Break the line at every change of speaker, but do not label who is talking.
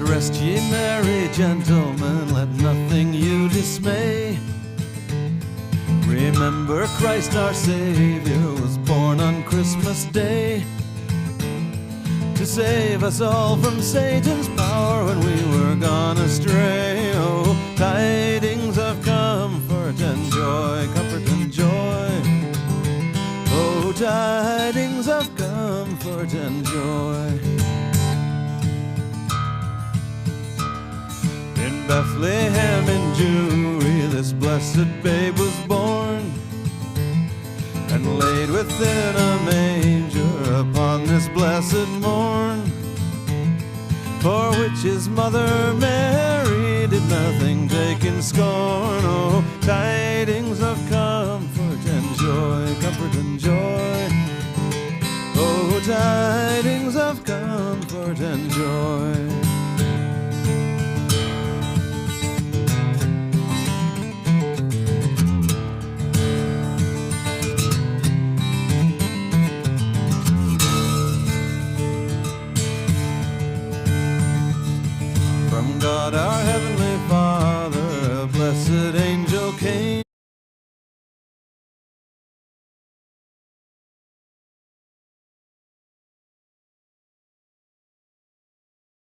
rest ye merry gentlemen, let nothing you dismay. Remember Christ our Savior was born on Christmas Day, to save us all from Satan's power when we were gone astray. Oh, tidings of comfort and joy, comfort and joy. Oh, tidings of comfort and joy. In Bethlehem in Jewry this blessed babe was born, and laid within a manger upon this blessed morn, for which his mother Mary did nothing take in scorn. Oh, tidings of comfort and joy, comfort and joy. Oh, tidings of comfort and joy.